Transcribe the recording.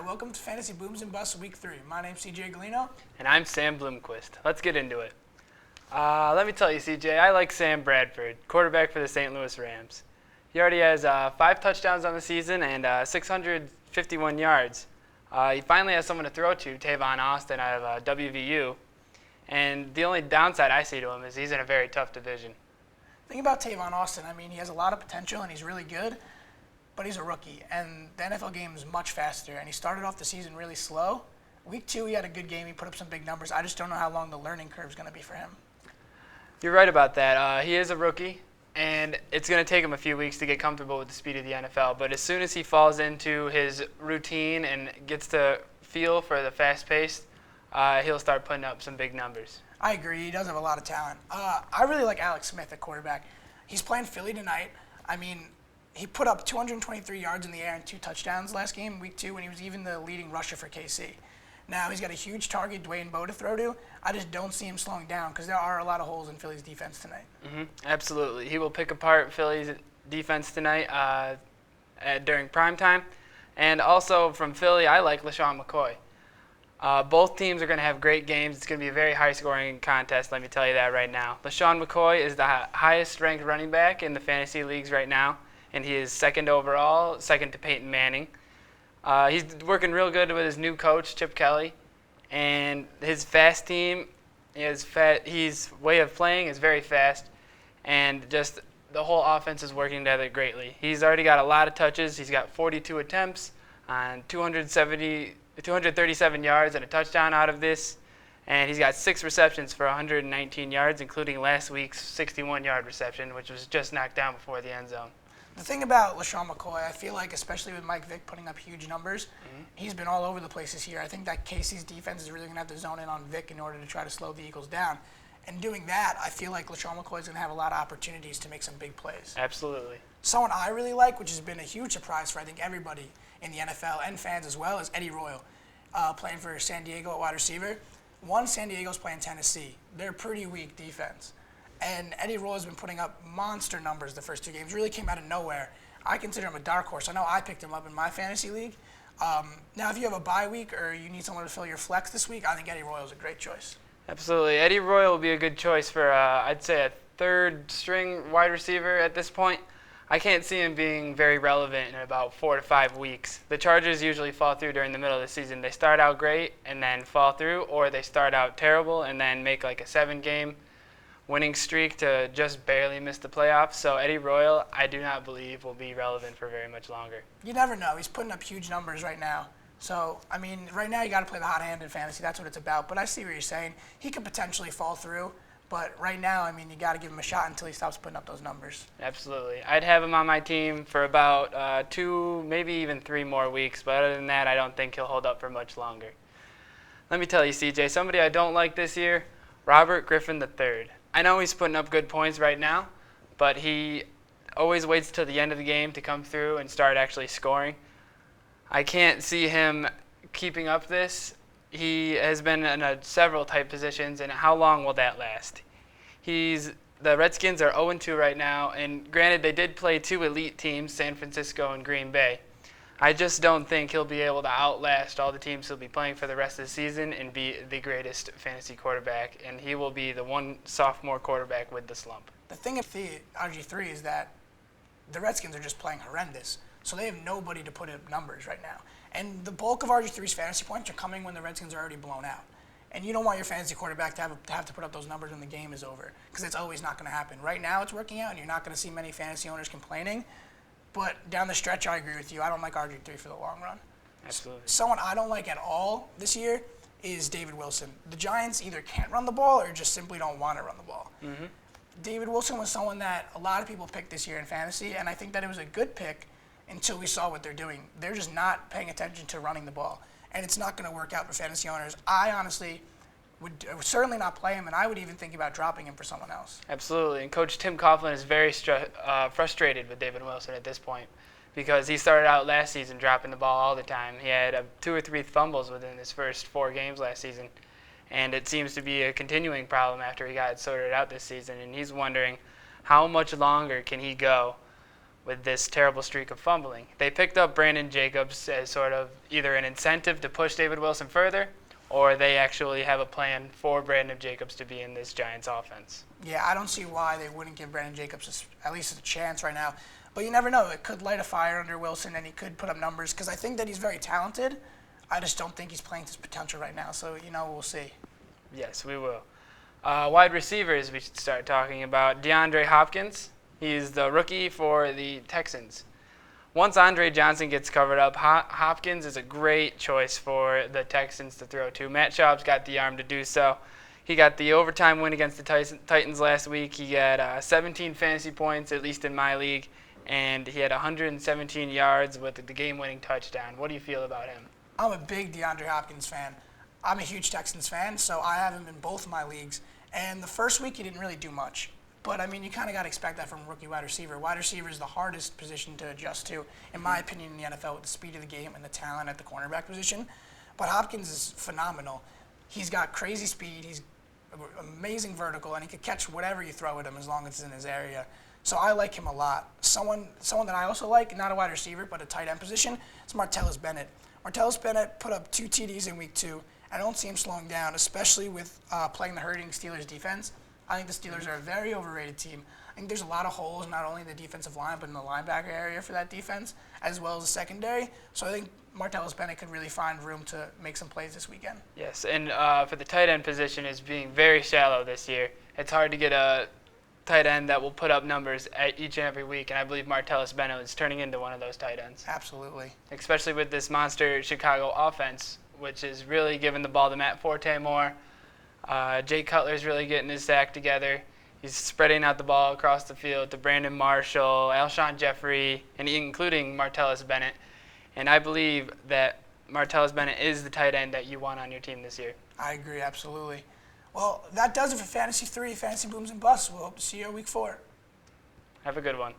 welcome to Fantasy Booms and Busts Week 3. My name's CJ Galino. And I'm Sam Bloomquist. Let's get into it. Let me tell you, CJ, I like Sam Bradford, quarterback for the St. Louis Rams. He already has 5 touchdowns on the season and 651 yards. He finally has someone to throw to, Tavon Austin out of WVU. And the only downside I see to him is he's in a very tough division. The thing about Tavon Austin, he has a lot of potential and he's really good, but he's a rookie. And the NFL game is much faster, and he started off the season really slow. Week 2, he had a good game. He put up some big numbers. I just don't know how long the learning curve is going to be for him. You're right about that. He is a rookie, and it's going to take him a few weeks to get comfortable with the speed of the NFL. But as soon as he falls into his routine and gets to feel for the fast pace, he'll start putting up some big numbers. I agree. He does have a lot of talent. I really like Alex Smith at quarterback. He's playing Philly tonight. He put up 223 yards in the air and 2 touchdowns last game, Week 2, and he was even the leading rusher for KC. Now, he's got a huge target, Dwayne Bowe, to throw to. I just don't see him slowing down because there are a lot of holes in Philly's defense tonight. Absolutely. He will pick apart Philly's defense tonight during prime time. And also from Philly, I like LeSean McCoy. Both teams are going to have great games. It's going to be a very high-scoring contest, let me tell you that right now. LeSean McCoy is the highest-ranked running back in the fantasy leagues right now, and he is second overall, second to Peyton Manning. He's working real good with his new coach, Chip Kelly, and his fast team, his way of playing is very fast, and just the whole offense is working together greatly. He's already got a lot of touches. He's got 42 attempts on 237 yards and a touchdown out of this, and he's got 6 receptions for 119 yards, including last week's 61-yard reception, which was just knocked down before the end zone. The thing about LeSean McCoy, I feel like, especially with Mike Vick putting up huge numbers, he's been all over the place this year. I think that KC's defense is really going to have to zone in on Vick in order to try to slow the Eagles down. And doing that, I feel like LeSean McCoy is going to have a lot of opportunities to make some big plays. Absolutely. Someone I really like, which has been a huge surprise for I think everybody in the NFL and fans as well, is Eddie Royal, playing for San Diego at wide receiver. San Diego's playing Tennessee. They're a pretty weak defense. And Eddie Royal has been putting up monster numbers the first 2 games. Really came out of nowhere. I consider him a dark horse. I know I picked him up in my fantasy league. Now, if you have a bye week or you need someone to fill your flex this week, I think Eddie Royal is a great choice. Absolutely. Eddie Royal will be a good choice for, I'd say, a third-string wide receiver at this point. I can't see him being very relevant in about 4 to 5 weeks. The Chargers usually fall through during the middle of the season. They start out great and then fall through, or they start out terrible and then make like a 7-game winning streak to just barely miss the playoffs. So Eddie Royal, I do not believe, will be relevant for very much longer. You never know. He's putting up huge numbers right now. So, right now you got to play the hot hand in fantasy. That's what it's about. But I see what you're saying. He could potentially fall through. But right now, you got to give him a shot until he stops putting up those numbers. Absolutely. I'd have him on my team for about 2, maybe even 3 more weeks. But other than that, I don't think he'll hold up for much longer. Let me tell you, CJ, somebody I don't like this year, Robert Griffin III. I know he's putting up good points right now, but he always waits till the end of the game to come through and start actually scoring. I can't see him keeping up this. He has been in several tight positions, and how long will that last? The Redskins are 0-2 right now, and granted, they did play 2 elite teams, San Francisco and Green Bay. I just don't think he'll be able to outlast all the teams he'll be playing for the rest of the season and be the greatest fantasy quarterback, and he will be the one sophomore quarterback with the slump. The thing with the RG3 is that the Redskins are just playing horrendous, so they have nobody to put up numbers right now. And the bulk of RG3's fantasy points are coming when the Redskins are already blown out. And you don't want your fantasy quarterback to have to put up those numbers when the game is over, because it's always not going to happen. Right now it's working out, and you're not going to see many fantasy owners complaining. But down the stretch, I agree with you. I don't like RG3 for the long run. Absolutely. Someone I don't like at all this year is David Wilson. The Giants either can't run the ball or just simply don't want to run the ball. David Wilson was someone that a lot of people picked this year in fantasy, and I think that it was a good pick until we saw what they're doing. They're just not paying attention to running the ball, and it's not going to work out for fantasy owners. I honestly would certainly not play him, and I would even think about dropping him for someone else. Absolutely, and Coach Tim Coughlin is very frustrated with David Wilson at this point because he started out last season dropping the ball all the time. He had 2 or 3 fumbles within his first 4 games last season, and it seems to be a continuing problem after he got sorted out this season, and he's wondering how much longer can he go with this terrible streak of fumbling. They picked up Brandon Jacobs as sort of either an incentive to push David Wilson further, or they actually have a plan for Brandon Jacobs to be in this Giants offense. Yeah, I don't see why they wouldn't give Brandon Jacobs at least a chance right now. But you never know. It could light a fire under Wilson, and he could put up numbers because I think that he's very talented. I just don't think he's playing to his potential right now. So, we'll see. Yes, we will. Wide receivers we should start talking about. DeAndre Hopkins. He's the rookie for the Texans. Once Andre Johnson gets covered up, Hopkins is a great choice for the Texans to throw to. Matt Schaub's got the arm to do so. He got the overtime win against the Titans last week. He got 17 fantasy points, at least in my league, and he had 117 yards with the game-winning touchdown. What do you feel about him? I'm a big DeAndre Hopkins fan. I'm a huge Texans fan, so I have him in both my leagues. And the first week, he didn't really do much. But, you kind of got to expect that from a rookie wide receiver. Wide receiver is the hardest position to adjust to, in my opinion, in the NFL, with the speed of the game and the talent at the cornerback position. But Hopkins is phenomenal. He's got crazy speed. He's amazing vertical, and he can catch whatever you throw at him as long as it's in his area. So I like him a lot. Someone that I also like, not a wide receiver, but a tight end position, is Martellus Bennett. Martellus Bennett put up 2 TDs in week 2. I don't see him slowing down, especially with playing the hurting Steelers defense. I think the Steelers are a very overrated team. I think there's a lot of holes, not only in the defensive line, but in the linebacker area for that defense, as well as the secondary. So I think Martellus Bennett could really find room to make some plays this weekend. Yes, and for the tight end position is being very shallow this year. It's hard to get a tight end that will put up numbers each and every week, and I believe Martellus Bennett is turning into one of those tight ends. Absolutely. Especially with this monster Chicago offense, which is really giving the ball to Matt Forte more. Jay Cutler's really getting his sack together. He's spreading out the ball across the field to Brandon Marshall, Alshon Jeffrey, and including Martellus Bennett. And I believe that Martellus Bennett is the tight end that you want on your team this year. I agree, absolutely. Well, that does it for Fantasy 3, Fantasy Booms and Busts. We'll hope to see you in week 4. Have a good one.